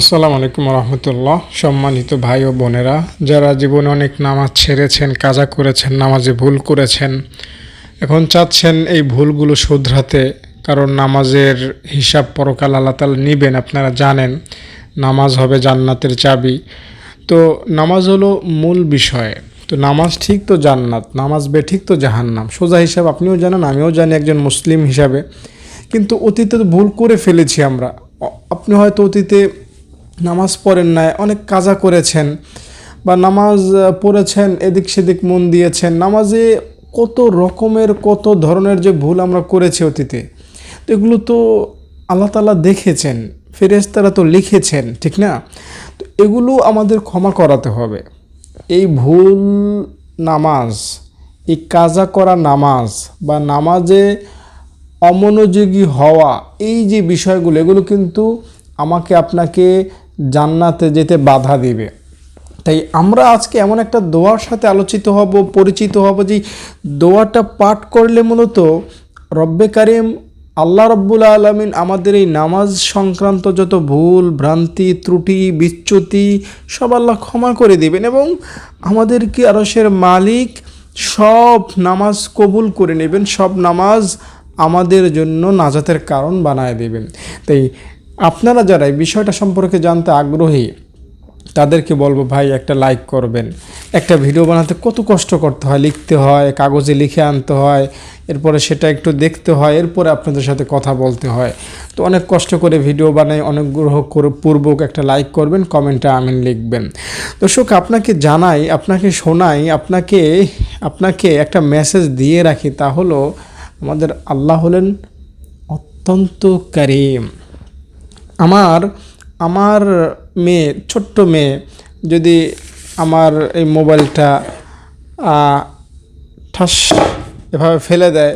আসসালামু আলাইকুম রহমতুল্লাহ। সম্মানিত ভাই ও বোনেরা, যারা জীবনে অনেক নামাজ ছেড়েছেন, কাজা করেছেন, নামাজে ভুল করেছেন, এখন চাচ্ছেন এই ভুলগুলো শুধরাতে, কারণ নামাজের হিসাব পরকাল আল্লাহ তাআলা নেবেন। আপনারা জানেন নামাজ হবে জান্নাতের চাবি। তো নামাজ হলো মূল বিষয়। তো নামাজ ঠিক তো জান্নাত, নামাজ বেঠিক তো জাহান্নাম। সোজা হিসাব আপনিও জানেন, আমিও জানি একজন মুসলিম হিসাবে। কিন্তু অতীতে তো ভুল করে ফেলেছি আমরা। আপনি হয়তো অতীতে নামাজ পড়েন নাই, অনেক কাজা করেছেন, বা নামাজ পড়েছেন, এদিক সেদিক মন দিয়েছেন। নামাজে কত রকমের কত ধরনের যে ভুল আমরা করেছি অতীতে, তো এগুলো তো আল্লাহ তাআলা দেখেছেন, ফেরেশতারা তো লিখেছেন, ঠিক না? তো এগুলো আমাদের ক্ষমা করাতে হবে। এই ভুল নামাজ, এই কাজা করা নামাজ বা নামাজে অমনোযোগী হওয়া, এই যে বিষয়গুলো, এগুলো কিন্তু আমাকে আপনাকে জান্নাতে যেতে বাধা দিবে। তাই আমরা আজকে এমন একটা দোয়ার সাথে পরিচিত হব যে দোয়াটা পাঠ করলে মূলত রব্বে কারিম আল্লাহ রব্বুল আলামিন আমাদের এই নামাজ সংক্রান্ত যত ভুল ভ্রান্তি ত্রুটি বিচ্যুতি সব আল্লাহ ক্ষমা করে দিবেন, এবং আমাদেরকে আরশের মালিক সব নামাজ কবুল করে নেবেন, সব নামাজ আমাদের জন্য নাজাতের কারণ বানায় দেবেন। তাই আপনারা যারা এই বিষয়টা সম্পর্কে জানতে আগ্রহী, তাদেরকে বলবো ভাই একটা লাইক করবেন। একটা ভিডিও বানাতে কত কষ্ট করতে হয়, লিখতে হয়, কাগজে লিখে আনতে হয়, এরপরে সেটা একটু দেখতে হয়, এরপরে আপনাদের সাথে কথা বলতে হয়। তো অনেক কষ্ট করে ভিডিও বানাই, অনুগ্রহ করে পূর্বক একটা লাইক করবেন, কমেন্টে আমিন লিখবেন। দর্শক, আপনাকে জানাই, আপনাকে শোনাই, আপনাকে একটা মেসেজ দিয়ে রাখি, তা হলো আমাদের আল্লাহ হলেন অত্যন্ত কারীম। আমার মেয়ে, ছোট্ট মেয়ে, যদি আমার এই মোবাইলটা ঠাস এভাবে ফেলে দেয়,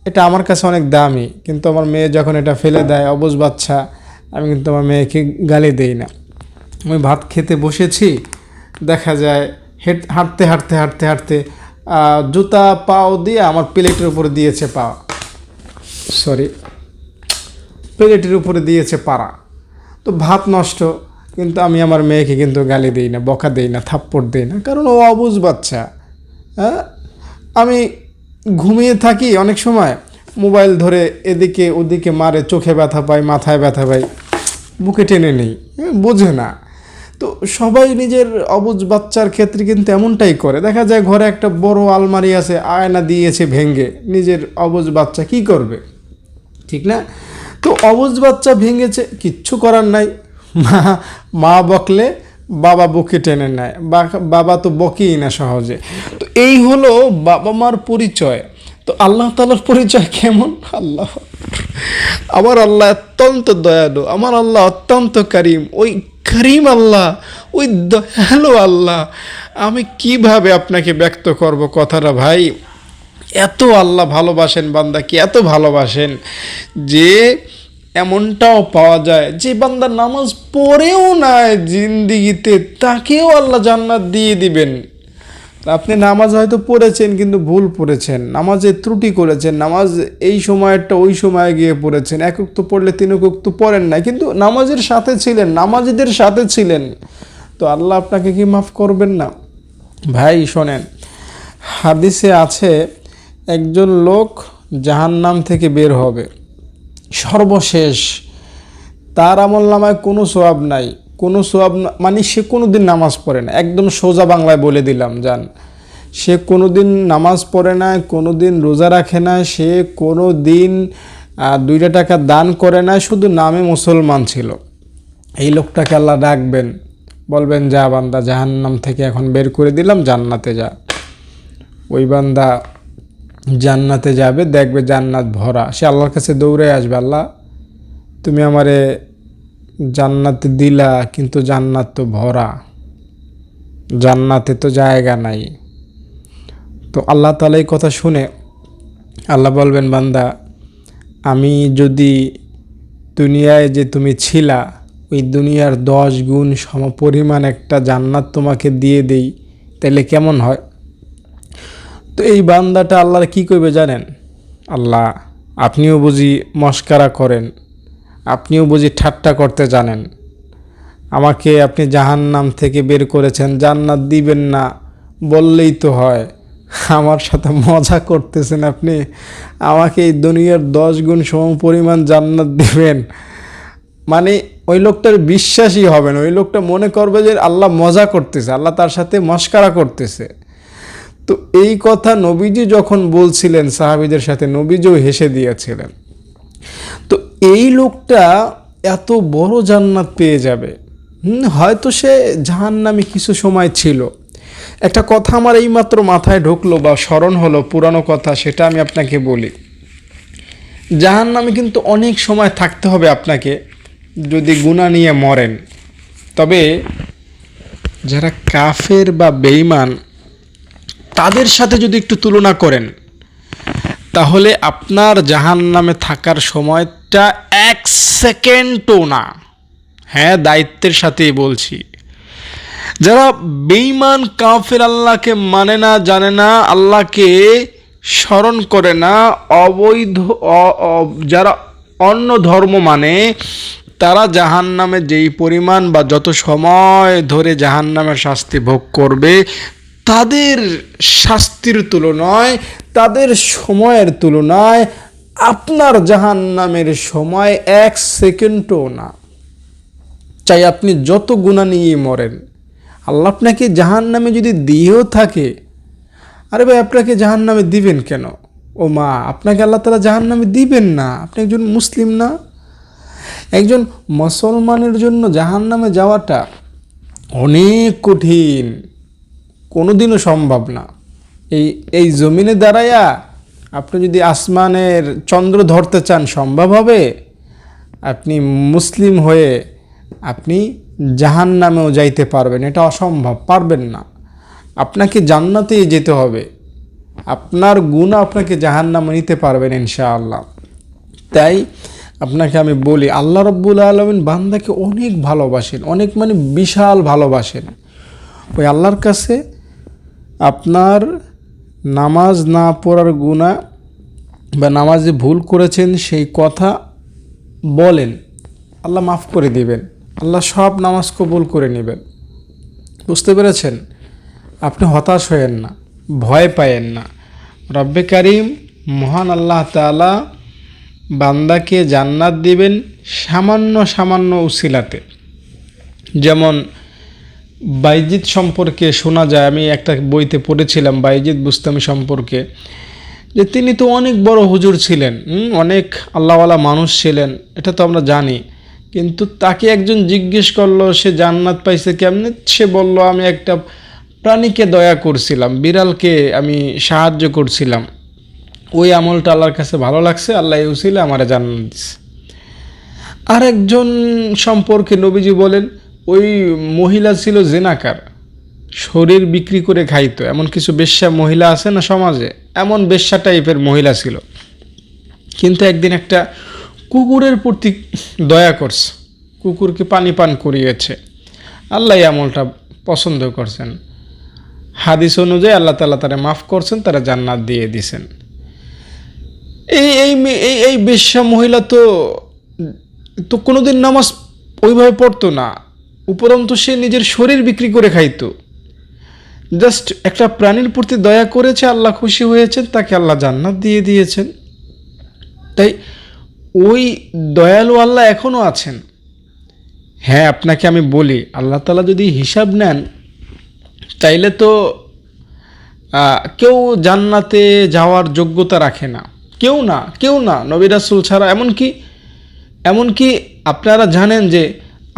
এটা আমার কাছে অনেক দামি, কিন্তু আমার মেয়ে যখন এটা ফেলে দেয়, অবুঝ বাচ্চা, আমি কিন্তু আমার মেয়েকে গালি দেই না। আমি ভাত খেতে বসেছি, দেখা যায় হাঁটতে হাঁটতে হাঁটতে হাঁটতে জুতা পাও দিয়ে আমার প্লেটের উপরে দিয়েছে প্লেটের উপরে দিয়েছে পাড়া। তো ভাত নষ্ট, কিন্তু আমি আমার মেয়েকে কিন্তু গালি দিই না, বকা দিই না, থাপ্পড় দিই না, কারণ ও অবুঝ বাচ্চা। হ্যাঁ, আমি ঘুমিয়ে থাকি, অনেক সময় মোবাইল ধরে এদিকে ওদিকে মারে, চোখে ব্যথা পাই, মাথায় ব্যথা পাই, বুকে টেনে নেই, বোঝে না। তো সবাই নিজের অবুঝ বাচ্চার ক্ষেত্রে কিন্তু এমনটাই করে। দেখা যায় ঘরে একটা বড় আলমারি আছে, আয়না দিয়েছে ভেঙে, নিজের অবুঝ বাচ্চা কি করবে, ঠিক না? তো অবুঝ বাচ্চা ভেঙেছে, কিচ্ছু করার নাই, মা বকলে বাবা বুকে টেনে নেয়, বাবা তো বকেই না সহজে। তো এই হলো বাবা মার পরিচয়। তো আল্লাহ তাআলার পরিচয় কেমন? আমার আল্লাহ অত্যন্ত দয়ালু, আমার আল্লাহ অত্যন্ত কারীম। ওই কারীম আল্লাহ, ওই দয়ালু আল্লাহ, আমি কিভাবে আপনাকে ব্যক্ত করব কথাটা ভাই? এত আল্লাহ ভালোবাসেন বান্দাকে, এত ভালোবাসেন যে এমনটাও পাওয়া যায় যে বান্দা নামাজ পড়েও না জিন্দিগিতে, তাকেও আল্লাহ জান্নাত দিয়ে দিবেন। আপনি নামাজ হয়তো পড়েছেন, কিন্তু ভুল পড়েছেন, নামাজে ত্রুটি করেছেন, নামাজ এই সময়টা ওই সময়ে গিয়ে পড়েছেন, এক ওয়াক্ত পড়লে 3 ওয়াক্ত পড়েন না, কিন্তু নামাজের সাথে ছিলেন, নামাজিদের সাথে ছিলেন, তো আল্লাহ আপনাকে কি মাফ করবেন না? ভাই শোনেন, হাদিসে আছে একজন লোক জাহান্নাম থেকে বের হবে, সর্বশেষ তার আমলনামায় কোনো সওয়াব নাই, কোনো সওয়াব মানে সে কোনো দিন নামাজ পড়ে না। একদম সোজা বাংলায় বলে দিলাম, জান, সে কোনো দিন নামাজ পড়ে না, কোনো দিন রোজা রাখে না, সে কোনো দিন 2 টাকা দান করে না, শুধু নামে মুসলমান ছিল। এই লোকটাকে আল্লাহ ডাকবেন, বলবেন যা বান্দা, জাহান্নাম থেকে এখন বের করে দিলাম, জান্নাতে যা। ওই বান্দা জান্নাতে যাবে, দেখবে জান্নাত ভরা, সে আল্লাহর কাছে দৌড়ে আসবে, আল্লাহ তুমি আমারে জান্নাতে দিলা, কিন্তু জান্নাত তো ভরা, জান্নাতে তো জায়গা নাই। তো আল্লাহ তাআলা এই কথা শুনে আল্লাহ বলবেন, বান্দা, আমি যদি দুনিয়ায় যে তুমি ছিলা ওই দুনিয়ার 10 গুণ সমপরিমাণ একটা জান্নাত তোমাকে দিয়ে দেই, তাহলে কেমন হয়? তো এই বান্দাটা আল্লাহর কি করবে জানেন? আল্লাহ, আপনিও বুঝি মস্কারা করেন, আপনিও বুঝি ঠাট্টা করতে জানেন, আমাকে আপনি জাহান্নাম থেকে বের করেছেন, জান্নাত দিবেন না বললেই তো হয়। আমার সাথে মজা করতেছেন আপনি? আমাকে এই দুনিয়ার 10 গুণ সম পরিমাণ জান্নাত দিবেন? মানে ওই লোকটার বিশ্বাসই হবে না। ওই লোকটা মনে করবে যে আল্লাহ মজা করতেছে, আল্লাহ তার সাথে মস্কারা করতেছে। তো এই কথা নবীজি যখন বলছিলেন সাহাবীদের সাথে, নবীজিও হেসে দিয়েছিলেন। তো এই লোকটা এত বড় জান্নাত পেয়ে যাবে, হয়তো সে জাহান্নামে কিছু সময় ছিল। একটা কথা আমার এইমাত্র মাথায় ঢুকলো বা স্মরণ হলো, পুরানো কথা, সেটা আমি আপনাকে বলি। জাহান্নামে কিন্তু অনেক সময় থাকতে হবে আপনাকে যদি গুনাহ নিয়ে মরেন। তবে যারা কাফের বা বেঈমান তাদের সাথে যদি একটু তুলনা করেন, তাহলে আপনার জাহান্নামে থাকার সময়টা 1 সেকেন্ডও না। হ্যাঁ, দায়িত্বের সাথেই বলছি। যারা বেঈমান কাফের, আল্লাহকে মানে না, জানে না, আল্লাহকে স্মরণ করে না, অবৈধ যারা অন্য ধর্ম মানে, তারা জাহান্নামে যেই পরিমাণ বা যত সময় ধরে জাহান্নামের শাস্তি ভোগ করবে, তাদের শাস্তির তুলনায়, তাদের সময়ের তুলনায় আপনার জাহান্নামের সময় 1 সেকেন্ডও না। চাই আপনি যত গুনাহ নিয়ে মরেন, আল্লাহ আপনাকে জাহান্নামে যদি দিয়েও থাকে, আরে ভাই আপনাকে জাহান্নামে দিবেন কেন? ও মা, আপনাকে আল্লাহ তাআলা জাহান্নামে দিবেন না? আপনি একজন মুসলিম না? একজন মুসলমানের জন্য জাহান্নামে যাওয়াটা অনেক কঠিন, কোনোদিনও সম্ভব না। এই জমিনে দাঁড়ায়া আপনি যদি আসমানের চন্দ্র ধরতে চান, সম্ভব হবে? আপনি মুসলিম হয়ে আপনি জাহান্নামেও যাইতে পারবেন? এটা অসম্ভব, পারবেন না। আপনাকে জান্নাতেই যেতে হবে। আপনার গুনাহ আপনাকে জাহান্নামে নিতে পারবেন ইনশাআল্লাহ। তাই আপনাকে আমি বলি, আল্লাহ রাব্বুল আলামিন বান্দাকে অনেক ভালোবাসেন, অনেক মানে বিশাল ভালোবাসেন। ওই আল্লাহর কাছে আপনার নামাজ না পড়ার গুনাহ বা নামাজে ভুল করেছেন সেই কথা বলেন, আল্লাহ মাফ করে দিবেন। আল্লাহ সব নামাজ কবুল করে নেবেন। বুঝতে পেরেছেন? আপনি হতাশ হয়েন না, ভয় পায়েন না। রব্বে কারিম মহান আল্লাহ তাআলা বান্দাকে জান্নাত দিবেন সামান্য সামান্য উসিলাতে। যেমন বাইজিদ সম্পর্কে শোনা যায়, আমি একটা বইতে পড়েছিলাম বাইজিদ বুস্তামি সম্পর্কে, যে তিনি তো অনেক বড় হুজুর ছিলেন, অনেক আল্লাহওয়ালা মানুষ ছিলেন, এটা তো আমরা জানি। কিন্তু তাকে একজন জিজ্ঞেস করলো সে জান্নাত পাইছে কেমনে, সে বলল আমি একটা প্রাণীকে দয়া করছিলাম, বিড়ালকে আমি সাহায্য করছিলাম, ওই আমলটা আল্লাহর কাছে ভালো লাগছে, আল্লাহ এই উসিলা আমারে জান্নাত দিছে। আর একজন সম্পর্কে নবীজি বলেন ওই মহিলা ছিল জেনাকার, শরীর বিক্রি করে খাইতো। এমন কিছু বেশ্যা মহিলা আছে না সমাজে, এমন বেশ্যা টাইপের মহিলা ছিল। কিন্তু একদিন একটা কুকুরের প্রতি দয়া করছে, কুকুরকে পানি পান করিয়েছে, আল্লাহ এই আমলটা পছন্দ করছেন। হাদিস অনুযায়ী আল্লাহ তাআলা তারা মাফ করছেন, তারা জান্নাত দিয়ে দিছেন। এই এই এই এই বেশ্যা মহিলা তো তো কোনোদিন নামাজ ওইভাবে পড়তো না, উপরন্তু সে নিজের শরীর বিক্রি করে খাইতো। জাস্ট একটা প্রাণীর প্রতি দয়া করেছে, আল্লাহ খুশি হয়েছেন, তাকে আল্লাহ জান্নাত দিয়ে দিয়েছেন। তাই ওই দয়ালু আল্লাহ এখনও আছেন। হ্যাঁ, আপনাকে আমি বলি, আল্লাহ তাআলা যদি হিসাব নেন তাইলে তো কেউ জান্নাতে যাওয়ার যোগ্যতা রাখে না, কেউ না, নবী রাসূল ছাড়া। এমনকি আপনারা জানেন যে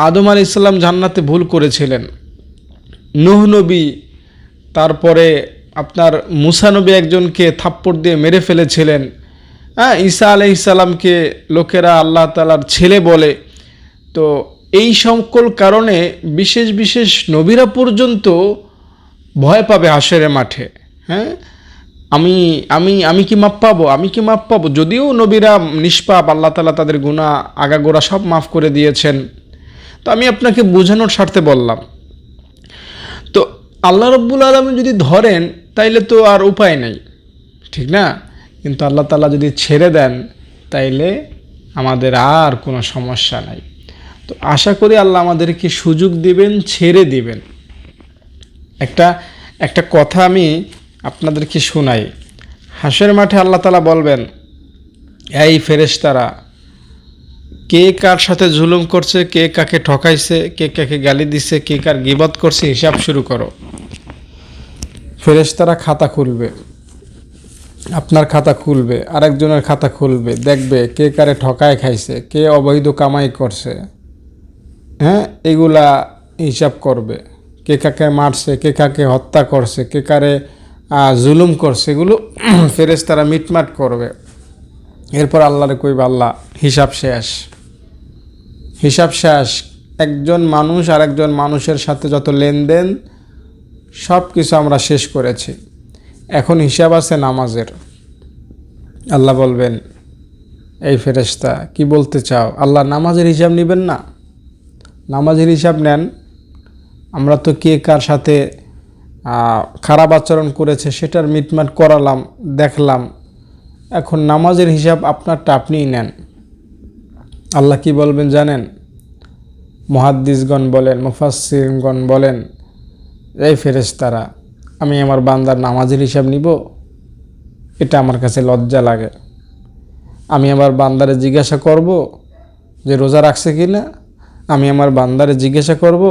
আদম আলাইহিস সালাম জান্নাতে ভুল করেছিলেন, নূহ নবী, তারপরে আপনার মুসা নবী একজনকে থাপ্পড় দিয়ে মেরে ফেলেছিলেন। ঈসা আলাইহিস সালামকে লোকেরা আল্লাহ তাআলার ছেলে বলে। তো এই সকল কারণে বিশেষ বিশেষ নবীরা পর্যন্ত ভয় পাবে হাশরের মাঠে। হ্যাঁ, আমি কি মাপ পাবো? যদিও নবীরা নিষ্পাপ, আল্লাহ তাআলা তাদের গুনাহ আগাগোড়া সব মাফ করে দিয়েছেন। তো আমি আপনাকে বোঝানোর স্বার্থে বললাম। তো আল্লাহ রাব্বুল আলামিন যদি ধরেন তাইলে তো আর উপায় নেই, ঠিক না? কিন্তু আল্লাহ তাআলা যদি ছেড়ে দেন তাইলে আমাদের আর কোনো সমস্যা নাই। তো আশা করি আল্লাহ আমাদেরকে সুযোগ দিবেন, ছেড়ে দিবেন। একটা একটা কথা আমি আপনাদেরকে শোনাই। হাসরের মাঠে আল্লাহ তাআলা বলবেন, এই ফেরেশতারা, কে কার সাথে জুলুম করছে, কে কাকে ঠকাইছে, কে কাকে গালি দিছে, কে কার গীবত করছে, হিসাব শুরু করো। ফেরেশতারা খাতা খুলবে, আপনার খাতা খুলবে, আরেকজনের খাতা খুলবে, দেখবে কে কারে ঠকায় খাইছে, কে অবৈধ কামাই করছে, হ্যাঁ, এগুলা হিসাব করবে। কে কাকে মারছে, কে কাকে হত্যা করছে, কে কারে জুলুম করছে, এগুলো ফেরেশতারা মিটমাট করবে। এরপর আল্লাহরে কইবে, আল্লাহ হিসাব শেষ, হিসাব শেষ। একজন মানুষ আর একজন মানুষের সাথে যত লেনদেন সব কিছু আমরা শেষ করেছি, এখন হিসাব আছে নামাজের। আল্লাহ বলবেন, এই ফেরেশতা কি বলতে চাও? আল্লাহ নামাজের হিসাব নেবেন না? নামাজের হিসাব নেন। আমরা তো কে কার সাথে খারাপ আচরণ করেছে সেটার মিটমাট করালাম, দেখলাম। এখন নামাজের হিসাব আপনারটা আপনিই নেন। আল্লাহ কি বলবেন জানেন? মুহাদ্দিসগণ বলেন, মুফাসসিরগণ বলেন, এই ফেরেশতারা, আমি আমার বান্দার নামাজের হিসাব নিব? এটা আমার কাছে লজ্জা লাগে। আমি আমার বান্দারে জিজ্ঞাসা করব যে রোজা রাখছে কি না? আমি আমার বান্দারে জিজ্ঞাসা করব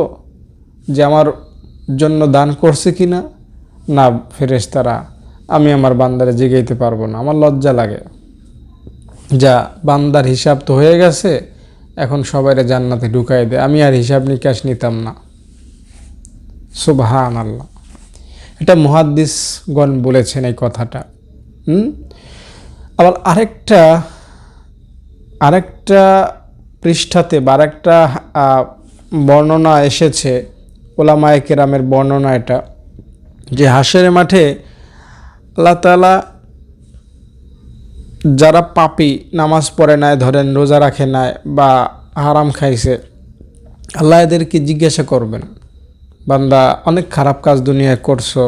যে আমার জন্য দান করছে কি না? না ফেরেশতারা, আমি আমার বান্দারে জিগাইতে পারবো না, আমার লজ্জা লাগে। যা, বান্দার হিসাব তো হয়ে গেছে, এখন সবাইরে জান্নাতে ঢুকাই দে, আমি আর হিসাব নিকাশ নিতাম না। সুবহানাল্লাহ। এটা মুহাদ্দিসগণ বলেছেন এই কথাটা। আবার আরেকটা পৃষ্ঠাতে বা আরেকটা বর্ণনা এসেছে, ওলামায়ে কেরামের বর্ণনা এটা, যে হাসরের মাঠে আল্লাহ তাআলা যারা পাপী, নামাজ পড়ে নাই, ধরেন রোজা রাখে নাই বা হারাম খাইছে, আল্লাহ এদেরকে জিজ্ঞাসা করবেন, বান্দা অনেক খারাপ কাজ দুনিয়ায় করছো,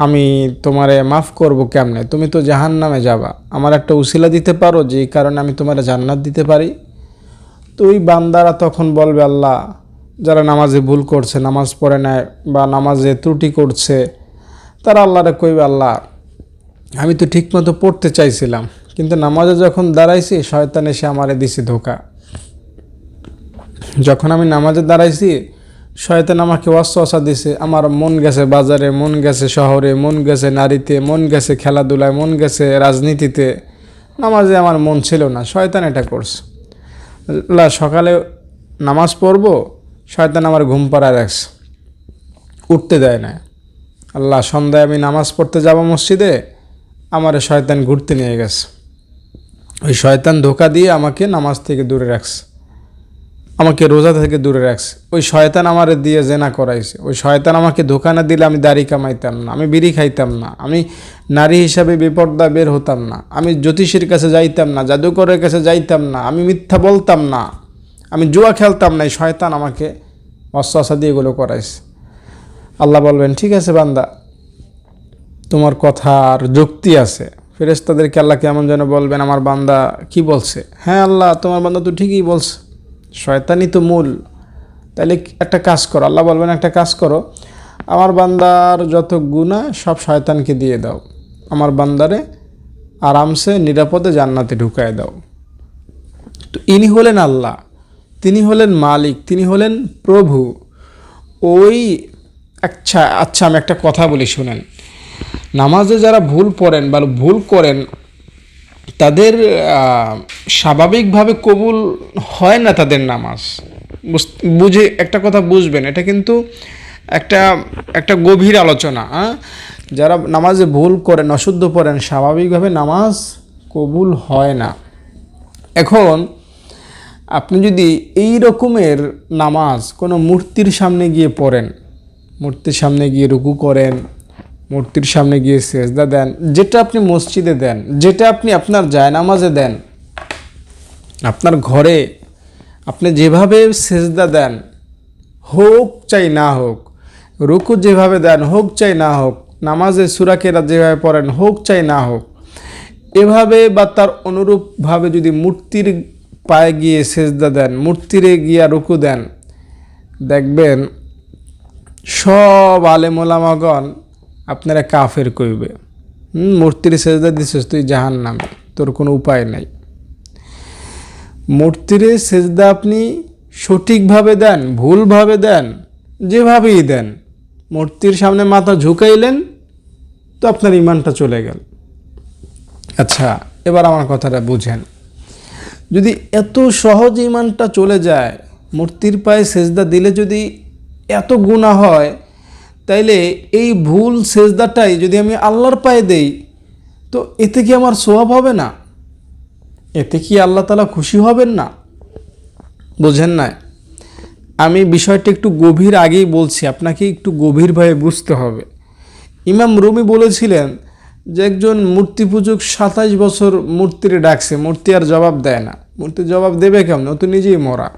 আমি তোমারে মাফ করব কেমনে? তুমি তো জাহান্নামে যাবা, আমার একটা উসিলা দিতে পারো যে কারণে আমি তোমারে জান্নাত দিতে পারি? তো ওই বান্দারা তখন বলবে, আল্লাহ, যারা নামাজে ভুল করছে, নামাজ পড়ে নেয় বা নামাজে ত্রুটি করছে, তারা আল্লাহরে কইবে, আল্লাহ, আমি তো ঠিকমতো পড়তে চাইছিলাম, কিন্তু নামাজে যখন দাঁড়াইছি শয়তান এসে আমারে দিছে ধোকা। যখন আমি নামাজে দাঁড়াইছি শয়তান আমাকে ওয়াসওয়াসা দিছে, আমার মন গেছে বাজারে, মন গেছে শহরে, মন গেছে নারীতে, মন গেছে খেলাধুলায়, মন গেছে রাজনীতিতে, নামাজে আমার মন ছিল না, শয়তান এটা করছে। আল্লাহ, সকালে নামাজ পড়ব, শয়তান আমার ঘুম পাড়ায় রাখছে, উঠতে দেয় না। আল্লাহ, সন্ধ্যায় আমি নামাজ পড়তে যাব মসজিদে, আমার শয়তান ঘুরতে নিয়ে গেছে, ওই শয়তান ধোকা দিয়ে আমাকে নামাজ থেকে দূরে রাখছে, আমাকে রোজা থেকে দূরে রাখছে। ওই শয়তান আমারে দিয়ে জেনা করাইছে, ওই শয়তান আমাকে ধোকা না দিলে আমি দাড়ি কামাইতাম না, আমি বিড়ি খাইতাম না, আমি নারী হিসাবে বেপর্দা বের হতাম না, আমি জ্যোতিষীর কাছে যাইতাম না, জাদুকরের কাছে যাইতাম না, আমি মিথ্যা বলতাম না, আমি জুয়া খেলতাম না। এই শয়তান আমাকে ওয়াসওয়াসা দিয়ে এগুলো করাইছে। আল্লাহ বলবেন, ঠিক আছে বান্দা, তোমার কথার যুক্তি আছে। ফেরেশতাদেরকে আল্লাহ কেমন যেন বলবেন, আমার বান্দা কি বলছে? হ্যাঁ আল্লাহ, তোমার বান্দা তো ঠিকই বলছে, শয়তানই তো মূল। তাহলে একটা কাজ করো, আল্লাহ বলবেন, একটা কাজ করো, আমার বান্দার যত গুনাহ সব শয়তানকে দিয়ে দাও, আমার বান্দারে আরামসে নিরাপদে জান্নাতে ঢুকায় দাও। তো ইনি হলেন আল্লাহ, তিনি হলেন মালিক, তিনি হলেন প্রভু। ওই আচ্ছা আমি একটা কথা বলি শুনেন, নামাজে যারা ভুল পড়েন বা ভুল করেন, তাদের স্বাভাবিকভাবে কবুল হয় না তাদের নামাজ। বুঝে একটা কথা বুঝবেন, এটা কিন্তু একটা গভীর আলোচনা। যারা নামাজে ভুল করেন, অশুদ্ধ পড়েন, স্বাভাবিকভাবে নামাজ কবুল হয় না। এখন আপনি যদি এই রকমের নামাজ কোনো মূর্তির সামনে গিয়ে পড়েন, মূর্তির সামনে গিয়ে রুকু করেন, মূর্তির সামনে গিয়ে সেজদা দেন, যেটা আপনি মসজিদে দেন, যেটা আপনি আপনার জায়নামাজে দেন, আপনার ঘরে আপনি যেভাবে সেজদা দেন, হোক চাই না হোক, রুকু যেভাবে দেন, হোক চাই না হোক, নামাজে সূরা কেরাত যেভাবে পড়েন, হোক চাই না হোক, এভাবে বা তার অনুরূপভাবে যদি মূর্তির পায়ে গিয়ে সেজদা দেন, মূর্তিরে গিয়া রুকু দেন, দেখবেন সব আলেম ওলামাগণ আপনারা কাফের কইবে। মূর্তির সেজদা দিছিস তুই জাহান্নামে, তোর কোনো উপায় নাই। মূর্তিরে সেজদা আপনি সঠিকভাবে দেন, ভুলভাবে দেন, যেভাবেই দেন, মূর্তির সামনে মাথা ঝুঁকাইলেন তো আপনার ইমানটা চলে গেল। আচ্ছা, এবার আমার কথাটা বুঝেন, যদি এত সহজ ইমানটা চলে যায়, মূর্তির পায়ে সেজদা দিলে যদি এত গুনাহ হয়, তাইলে এই ভুল সেজদাটাই যদি আমি আল্লাহর পায়ে দেই, তো এতে কি আমার সওয়াব হবে না? এতে কি আল্লাহ তাআলা খুশি হবেন না? বুঝেন না? আমি বিষয়টা একটু গভীর আগেই বলছি, আপনাকে একটু গভীরভাবে বুঝতে হবে। ইমাম রুমি বলেছিলেন যে একজন মূর্তি পূজক 27 বছর মূর্তির ডাকছে, মূর্তি আর জবাব দেয় না। মূর্তি জবাব দেবে কেমন? ও তো নিজেই মরা।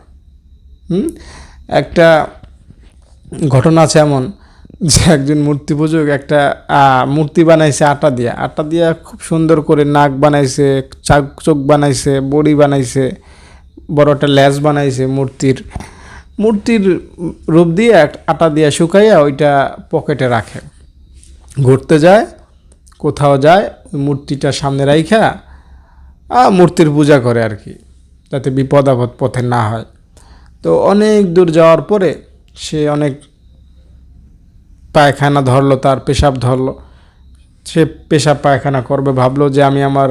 একটা ঘটনা আছে এমন যে একজন মূর্তি পূজক একটা মূর্তি বানাইছে আটা দিয়া খুব সুন্দর করে নাক বানাইছে, চোখ বানাইছে, বড়ি বানাইছে, বড় একটা লেজ বানাইছে মূর্তির রূপ দিয়ে আটা দিয়ে শুকাইয়া ওইটা পকেটে রাখে। ঘুরতে যায়, কোথাও যায়, ওই মূর্তিটা সামনে রাইখা মূর্তির পূজা করে আর কি, যাতে বিপদ আপদ পথে না হয়। তো অনেক দূর যাওয়ার পরে সে অনেক পায়খানা ধরলো, তার পেশাব ধরলো। সে পেশাব পায়খানা করবে, ভাবলো যে আমি আমার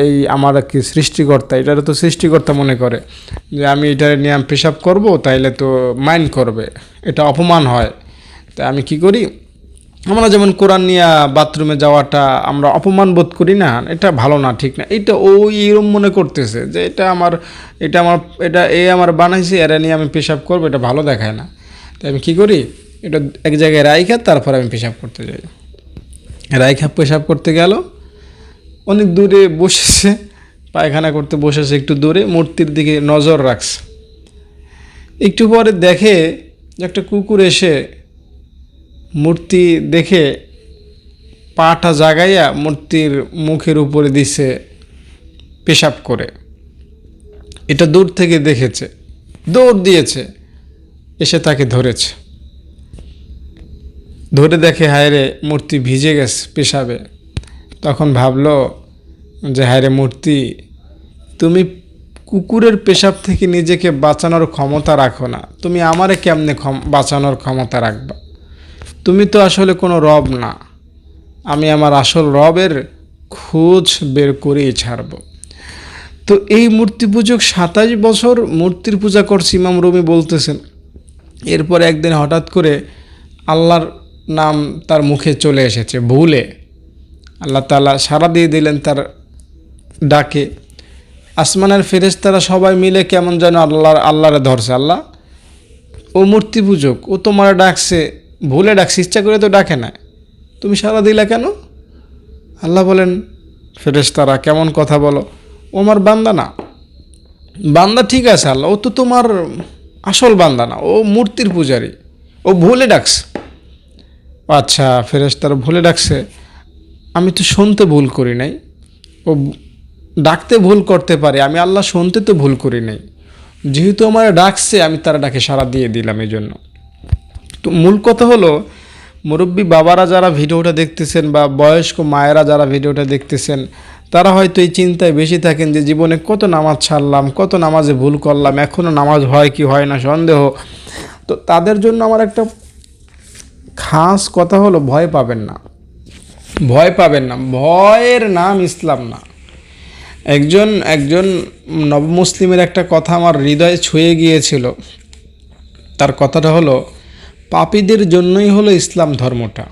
এই আমার কি সৃষ্টিকর্তা, এটারে তো সৃষ্টিকর্তা মনে করে যে আমি এটারে নিয়ে আমি পেশাব করবো, তাইলে তো মাইন্ড করবে, এটা অপমান হয়। তাই আমি কি করি, আমরা যেমন কোরআন নিয়ে বাথরুমে যাওয়াটা আমরা অপমান বোধ করি না, এটা ভালো না, ঠিক না, এটা ওই এরম মনে করতেছে যে এটা আমার বানাইছে, এরা নিয়ে আমি পেশাব করবো, এটা ভালো দেখায় না। তাই আমি কী করি, এটা এক জায়গায় রাইখা তারপর আমি পেশাব করতে যাই। রাইখা পেশাব করতে গেল, অনেক দূরে বসেছে, পায়খানা করতে বসেছে একটু দূরে, মূর্তির দিকে নজর রাখছে। একটু পরে দেখে যে একটা কুকুর এসে মূর্তি দেখে পাটা জাগাইয়া মূর্তির মুখের উপরে দিছে পেশাব করে। এটা দূর থেকে দেখেছে, দৌড় দিয়েছে, এসে তাকে ধরেছে। ধরে দেখে হায়রে মূর্তি ভিজে গেছে পেশাবে। তখন ভাবলো যে হায়রে মূর্তি, তুমি কুকুরের পেশাব থেকে নিজেকে বাঁচানোর ক্ষমতা রাখো না, তুমি আমারে কেমনে বাঁচানোর ক্ষমতা রাখবা? তুমি তো আসলে কোনো রব না, আমি আমার আসল রবের খোঁজ বের করেই ছাড়ব। তো এই মূর্তি পূজক 27 বছর মূর্তির পূজা করছে, ইমাম রুমি বলতেছেন। এরপর একদিন হঠাৎ করে আল্লাহর নাম তার মুখে চলে এসেছে ভুলে। আল্লাহ তাআলা সাড়া দিয়ে দিলেন তার ডাকে। আসমানের ফেরেশতারা সবাই মিলে কেমন যেন আল্লাহরে ধরছে। আল্লাহ, ও মূর্তি পূজক, ও তোমার ডাকছে, ভুলে ডাকছে, ইচ্ছা করে তো ডাকে না, তুমি সাড়া দিলা কেন? আল্লাহ বলেন, ফেরেশতারা কেমন কথা বলো, ও আমার বান্দা না। বান্দা ঠিক আছে আল্লাহ, ও তো তোমার আসল বান্দা না, ও মূর্তির পূজারী, ও ভুলে ডাকছে। আচ্ছা, ফেরেশতারা ভুলে ডাকছে, আমি তো শুনতে ভুল করি নাই, ও ডাকতে ভুল করতে পারে, আমি আল্লাহ শুনতে তো ভুল করি নাই, যেহেতু আমার ডাকছে আমি তার ডাকে সাড়া দিয়ে দিলাম। এই জন্য তো মূল কথা হলো, মুরব্বী বাবারা যারা ভিডিওটা দেখতেছেন বা বয়স্ক মায়েরা যারা ভিডিওটা দেখতেছেন, তারা হয়তো এই চিন্তায় বেশি থাকেন যে জীবনে কত নামাজ ছাড়লাম, কত নামাজে ভুল করলাম, এখনও নামাজ হয় কি হয় না সন্দেহ। তো তাদের জন্য আমার একটা খাস কথা হলো, ভয় পাবেন না, ভয় পাবেন না। ভয়ের নাম ইসলাম না। একজন নবমুসলিমের একটা কথা আমার হৃদয়ে ছুঁয়ে গিয়েছিল। তার কথাটা হলো, পাপীদের জন্যই হলো ইসলাম ধর্মটা।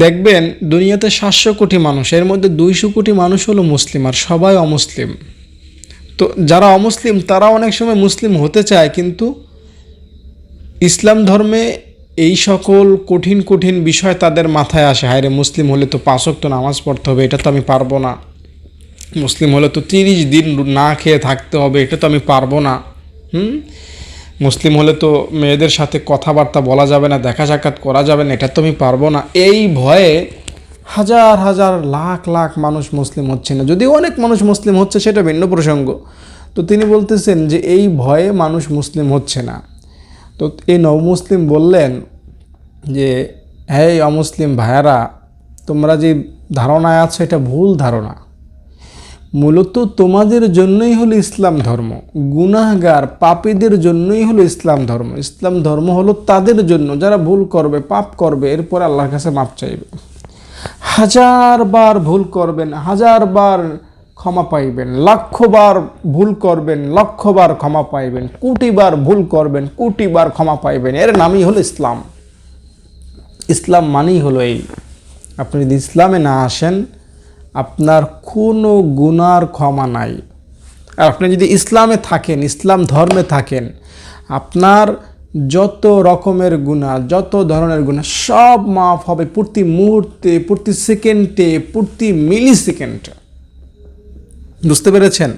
দেখবেন দুনিয়াতে 700 কোটি মানুষ, এর মধ্যে 200 কোটি মানুষ হলো মুসলিম, আর সবাই অমুসলিম। তো যারা অমুসলিম তারা অনেক সময় মুসলিম হতে চায়, কিন্তু ইসলাম ধর্মে এই সকল কঠিন কঠিন বিষয় তাদের মাথায় আসে। হায়রে, মুসলিম হলে তো 5 ওয়াক্ত নামাজ পড়তে হবে, এটা তো আমি পারবো না। মুসলিম হলে তো 30 দিন না খেয়ে থাকতে হবে, এটা তো আমি পারবো না। মুসলিম হলে তো মেয়েদের সাথে কথাবার্তা বলা যাবে না, দেখা সাক্ষাৎ করা যাবে না, এটা তো আমি পারবো না। এই ভয়ে হাজার হাজার লাখ লাখ মানুষ মুসলিম হচ্ছে না, যদিও অনেক মানুষ মুসলিম হচ্ছে সেটা ভিন্ন প্রসঙ্গ। তো তিনি বলতেছেন যে এই ভয়ে মানুষ মুসলিম হচ্ছে না। তো এই নবমুসলিম বললেন যে হ্যাঁ অমুসলিম ভাইয়ারা, তোমরা যে ধারণায় আছো এটা ভুল ধারণা। মূলত তোমাদের জন্যই হলো ইসলাম ধর্ম, গুনাহগার পাপীদের জন্যই হলো ইসলাম ধর্ম। ইসলাম ধর্ম হলো তাদের জন্য যারা ভুল করবে, পাপ করবে, এরপর আল্লাহর কাছে মাপ চাইবে। হাজারবার ভুল করবেন, হাজারবার ক্ষমা পাইবেন, লক্ষবার ভুল করবেন, লক্ষবার ক্ষমা পাইবেন, কোটিবার ভুল করবেন, কোটিবার ক্ষমা পাইবেন। এর নামই হলো ইসলাম। ইসলাম মানেই হলো এই। আপনি যদি ইসলামে না আসেন, আপনার কোনো গুনার ক্ষমা নাই। আর আপনি যদি ইসলামে থাকেন, ইসলাম ধর্মে থাকেন, আপনার যত রকমের গুনাহ, যত ধরনের গুনাহ সব মাফ হবে প্রতি মুহূর্তে, প্রতি সেকেন্ডে, প্রতি মিলি সেকেন্ডে। বুঝতে পেরেছেন?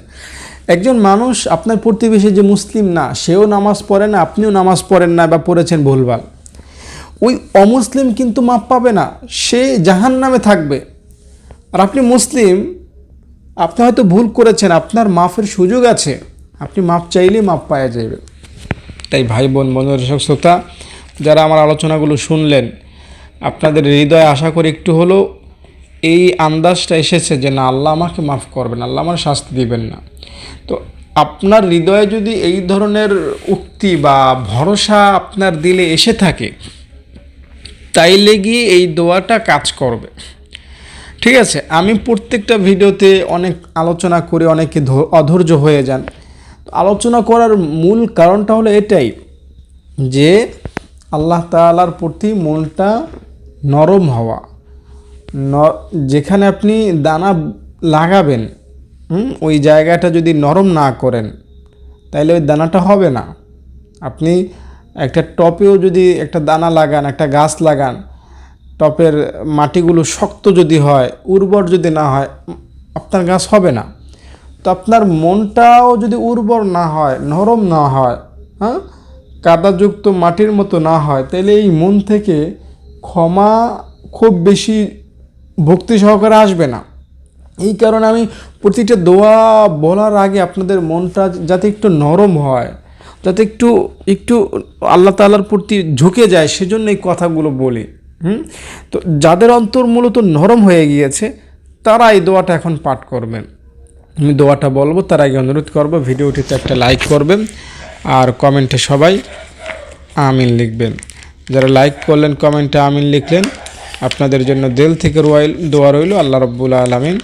একজন মানুষ, আপনার প্রতিবেশী যে মুসলিম না, সেও নামাজ পড়ে না, আপনিও নামাজ পড়েন না বা পড়েছেন ভুলভাল, ওই অমুসলিম কিন্তু মাপ পাবে না, সে জাহান্নামে থাকবে। আর আপনি মুসলিম, আপনি হয়তো ভুল করেছেন, আপনার মাফের সুযোগ আছে, আপনি মাপ চাইলেই মাপ পাওয়া যাবে। তাই ভাই বোন, দর্শক শ্রোতা, যারা আমার আলোচনাগুলো শুনলেন, আপনাদের হৃদয়ে আশা করি একটু হলেও এই আন্দাজটা এসেছে যে না, আল্লাহ আমাকে মাফ করবেন, আল্লাহ আমার শাস্তি দিবেন না। তো আপনার হৃদয়ে যদি এই ধরনের উক্তি বা ভরসা আপনার দিলে এসে থাকে, তাইলে গিয়ে এই দোয়াটা কাজ করবে। ঠিক আছে? আমি প্রত্যেকটা ভিডিওতে অনেক আলোচনা করে অনেকে অধৈর্য হয়ে যান। আলোচনা করার মূল কারণটা হলো এটাই যে আল্লাহ তাআলার প্রতি মনটা নরম হওয়া। যেখানে আপনি দানা লাগাবেন, ওই জায়গাটা যদি নরম না করেন, তাইলে ওই দানাটা হবে না। আপনি একটা টপেও যদি একটা দানা লাগান, একটা গাছ লাগান, টপের মাটিগুলো শক্ত যদি হয়, উর্বর যদি না হয়, আপনার গাছ হবে না। তো আপনার মনটাও যদি উর্বর না হয়, নরম না হয়, কাদাযুক্ত মাটির মতো না হয়, তাহলে এই মন থেকে ক্ষমা খুব বেশি ভক্তি সহকারে আসবে না। এই কারণে আমি প্রতিটা দোয়া বলার আগে আপনাদের মনটা যাতে একটু নরম হয়, যাতে একটু একটু আল্লাহ তাআলার প্রতি ঝুঁকে যায়, সেজন্য এই কথাগুলো বলি। তো যাদের অন্তর মূলত নরম হয়ে গিয়েছে, তারা এই দোয়াটা এখন পাঠ করবেন। আমি দোয়াটা বলবো, তার আগে অনুরোধ করবো ভিডিওটিতে একটা লাইক করবেন আর কমেন্টে সবাই আমিন লিখবেন। যারা লাইক করলেন, কমেন্টে আমিন লিখলেন, আপনাদের জন্য দিল থেকে দোয়া রইল, আল্লাহ রাব্বুল আলামিন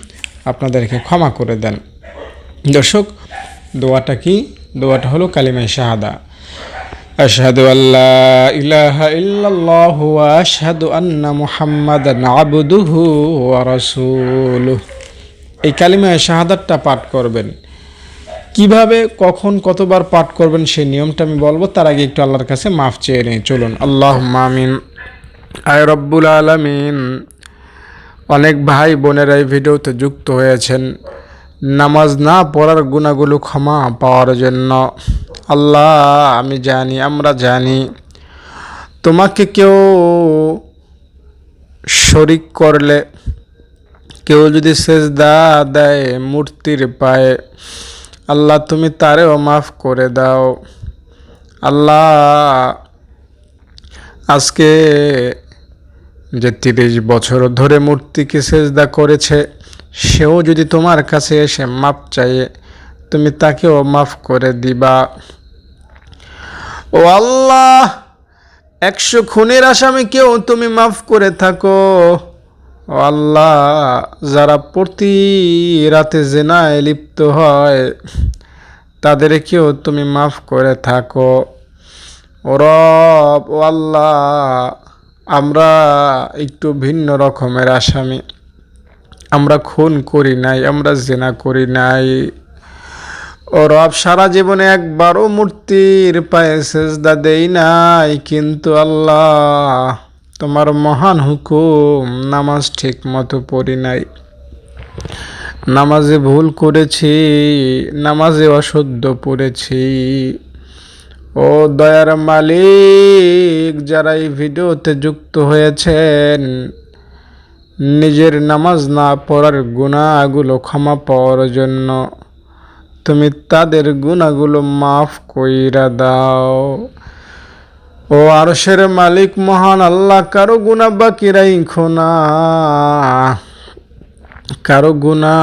আপনাদেরকে ক্ষমা করে দেন। দর্শক, দোয়াটা কি? দোয়াটা হলো কালিমায়ে শাহাদা, আশহাদু আল্লা ইলাহা ইল্লাল্লাহু ওয়া আশহাদু আন্না মুহাম্মাদান আবদুহু ওয়া রাসূলুহু। এই কালিমায়ে শাহাদাতটা পাঠ করবেন। কিভাবে, কখন, কতবার পাঠ করবেন সেই নিয়মটা আমি বলবো, তার আগে একটু আল্লাহর কাছে মাফ চেয়ে নিই। চলুন। আল্লাহুম্মা আমিন। আয় রব্বুল আলামিন, অনেক ভাই বোনেরা এই ভিডিওতে যুক্ত হয়েছেন নামাজ না পড়ার গুনাহগুলো ক্ষমা পাওয়ার জন্য। আল্লাহ, আমি জানি, আমরা জানি, তোমাকে কেউ শরিক করলে, কেউ যদি সেজদা দেয় মূর্তির পায়ে, আল্লাহ তুমি তারেও মাফ করে দাও। আল্লাহ, আজকে যে 30 বছর ধরে মূর্তিকে সেজদা করেছে, সেও যদি তোমার কাছে এসে মাপ চাইয়ে, তুমি তাকেও মাফ করে দিবা। ও আল্লাহ, 100 খুনের আসামিকেও তুমি মাফ করে থাকো। ও আল্লাহ, যারা প্রতি রাতে জিনায় লিপ্ত হয়, তাদেরকেও তুমি মাফ করে থাকো। ও রব, ও আল্লাহ, আমরা একটু ভিন্ন রকমের আসামি। আমরা খুন করি নাই, আমরা জিনা করি নাই। ও রব, সারা জীবনে একবারও মূর্তির পায়ে সেজদা দেই নাই, কিন্তু আল্লাহ তোমার মহান হুকুম, নামাজ ঠিক মতো পড়ি নাই, নামাজে ভুল করেছি, নামাজে অশুদ্ধ পড়েছি। ও দয়ার মালিক, যারা এই ভিডিওতে যুক্ত হয়েছেন, নিজের নামাজ না পড়ার গুনাহগুলো ক্ষমা পাওয়ার জন্য তুমি তাদের গুনাহগুলো মাফ কইরা দাও। ও আরশের মালিক মহান আল্লাহ, কারো গুনাহ বাকি রাইখো না, কারো গুনাহ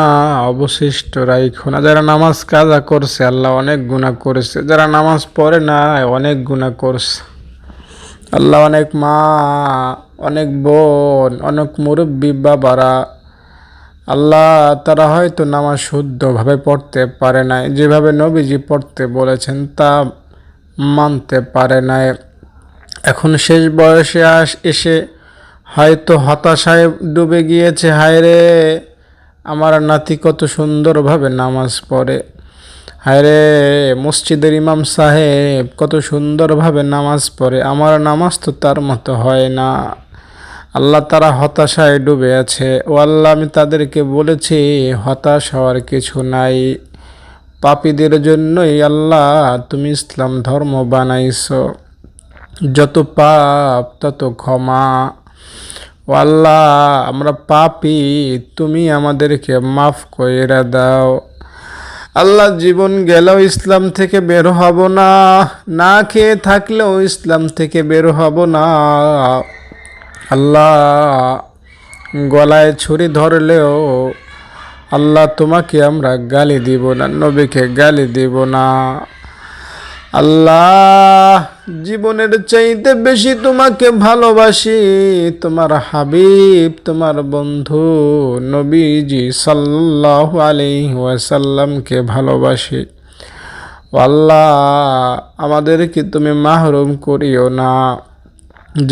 অবশিষ্ট রাইখো না। যারা নামাজ কাজা করছে আল্লাহ অনেক গুনাহ করেছে, যারা নামাজ পড়ে না অনেক গুনাহ করছে আল্লাহ। অনেক মা, অনেক বোন, অনেক মুরব্বী বাবারা আল্লাহ, তারা হয়তো নামাজ শুদ্ধভাবে পড়তে পারে নাই, যেভাবে নবীজি পড়তে বলেছেন তা মানতে পারে নাই। এখন শেষ বয়সে এসে হয়তো হতাশায় ডুবে গিয়েছে, হায় রে আমার নাতি কত সুন্দরভাবে নামাজ পড়ে, হায় রে মসজিদের ইমাম সাহেব কত সুন্দরভাবে নামাজ পড়ে, আমার নামাজ তো তার মতো হয় না। আল্লাহ, তারা হতাশায় ডুবে আছে। ও আল্লাহ, আমি তাদেরকে বলেছি হতাশ হওয়ার কিছু নাই, পাপীদের জন্যই আল্লাহ তুমি ইসলাম ধর্ম বানাইছো, যত পাপ তত ক্ষমা। ও আল্লাহ, আমরা পাপী, তুমি আমাদেরকে মাফ কইরা দাও। আল্লাহ, জীবন গেলেও ইসলাম থেকে বের হব না, না খেয়ে থাকলেও ইসলাম থেকে বের হব না। আল্লাহ, গলায় ছুরি ধরলেও আল্লাহ তোমাকে আমরা গালি দিব না, নবীকে গালি দিব না। আল্লাহ, জীবনের চাইতে বেশি তোমাকে ভালোবাসি, তোমার হাবিব, তোমার বন্ধু নবীজি সাল্লাল্লাহু আলাইহি ওয়াসাল্লামকে ভালোবাসি। আল্লাহ, আমাদেরকে তুমি মাহরুম করিও না।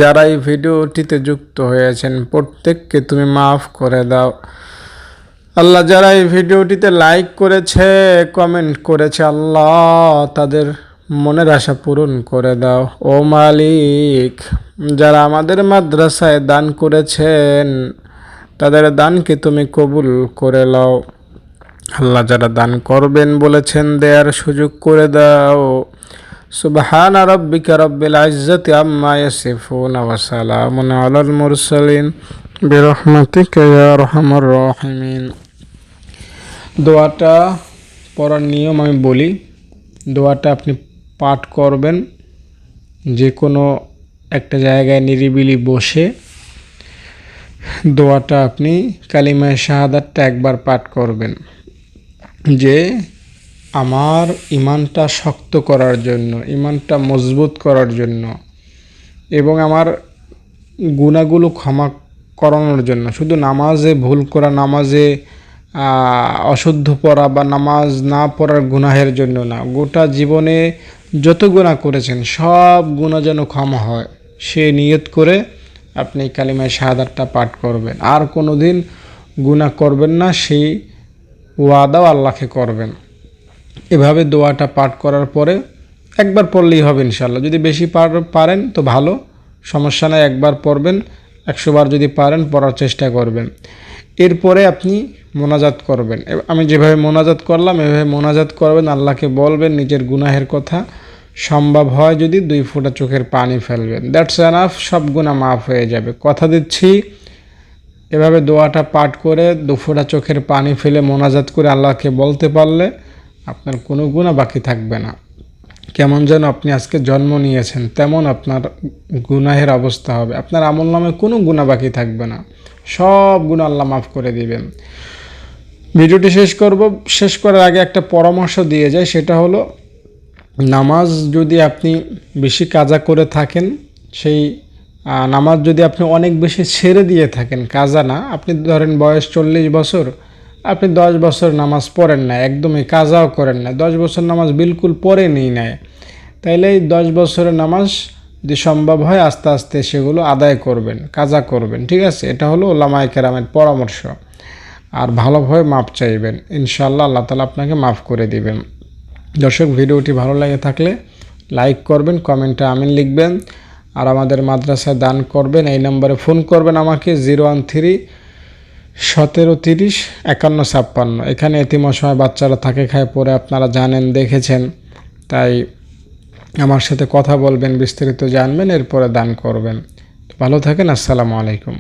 যারা এই ভিডিওটিতে যুক্ত হয়েছেন প্রত্যেককে তুমি মাফ করে দাও। আল্লাহ, যারা এই ভিডিওটিতে লাইক করেছে, কমেন্ট করেছে, আল্লাহ তাদের মনের আশা পূরণ করে দাও। ও মালিক, যারা আমাদের মাদ্রাসায় দান করেছেন তাদের দানকে তুমি কবুল করে নাও। আল্লাহ, যারা দান করবেন বলেছেন দেয়ার সুযোগ করে দাও। সুবহান রাব্বিকা রাব্বিল ইজ্জাতি আম্মা ইয়াসিফুন ওয়া সালামুন আলাল মুরসালিন বিরহমাতিকা ইয়া আরহামার রাহিমিন। দোয়াটা পড়ার নিয়ম আমি বলি। দোয়াটা আপনি পাঠ করবেন যে কোনো একটা জায়গায় নিরিবিলি বসে। দোয়াটা আপনি কালিমায়ে শাহাদাতটা একবার পাঠ করবেন যে আমার ইমানটা শক্ত করার জন্য, ইমানটা মজবুত করার জন্য এবং আমার গুনাহগুলো ক্ষমা করানোর জন্য। শুধু নামাজে ভুল করা, নামাজে অশুদ্ধ পড়া বা নামাজ না পড়ার গুনাহের জন্য না, গোটা জীবনে যত গুনাহ করেছেন সব গুনাহ যেন ক্ষমা হয়, সে নিয়ত করে আপনি কালিমায়ে শাহাদাতটা পাঠ করবেন। আর কোনো দিন গুনাহ করবেন না, সেই ওয়াদাও আল্লাহকে করবেন। এভাবে দোয়াটা পাঠ করার পরে একবার পড়লেই হবে ইনশাআল্লাহ। যদি বেশি পারেন তো ভালো, সমস্যা নাই, একবার পড়বেন। 100 বার যদি পারেন পড়ার চেষ্টা করবেন। এরপরে আপনি মোনাজাত করবেন। আমি যেভাবে মোনাজাত করলাম এভাবে মোনাজাত করবেন, আল্লাহকে বলবেন নিজের গুনাহের কথা, সম্ভব হয় যদি 2 ফোঁটা চোখের পানি ফেলবেন, দ্যাটস এনাফ, সব গুনাহ মাফ হয়ে যাবে। কথা দিচ্ছি, এভাবে দোয়াটা পাঠ করে 2 ফোঁটা চোখের পানি ফেলে মোনাজাত করে আল্লাহকে বলতে পারলে আপনার কোনো গুনাহ বাকি থাকবে না। কেমন যেন আপনি আজকে জন্ম নিয়েছেন তেমন আপনার গুনাহের অবস্থা হবে। আপনার আমলনামে কোনো গুনাহ বাকি থাকবে না, সব গুনাহ আল্লাহ মাফ করে দিবেন। ভিডিওটি শেষ করার আগে একটা পরামর্শ দিয়ে যায়, সেটা হলো নামাজ যদি আপনি বেশি কাজা করে থাকেন, সেই নামাজ যদি আপনি অনেক বেশি ছেড়ে দিয়ে থাকেন, কাজা না, আপনি ধরেন বয়স 40 বছর, আপনি 10 বছর নামাজ পড়েন না, একদমই কাজাও করেন না, 10 বছর নামাজ বিলকুল পড়েনই না, তাইলে এই 10 বছরের নামাজ যদি সম্ভব হয় আস্তে আস্তে সেগুলো আদায় করবেন, কাজা করবেন, ঠিক আছে? এটা হলো উলামায়ে কেরামের পরামর্শ। আর ভালোভাবে মাপ চাইবেন, ইনশাআল্লাহ আল্লাহ তাআলা আপনাকে মাফ করে দিবেন। দর্শক, ভিডিওটি ভালো লাগে থাকলে লাইক করবেন, কমেন্টে আমিন লিখবেন, আর আমাদের মাদ্রাসায় দান করবেন। এই নম্বরে ফোন করবেন আমাকে 013 1730 51 56। এখানে এতিম অসহায় বাচ্চারা থাকে, খায় পরে, আপনারা জানেন, দেখেছেন, তাই আমার সাথে কথা বলবেন, বিস্তারিত জানবেন, এরপরে দান করবেন। ভালো থাকেন, আসসালামু আলাইকুম।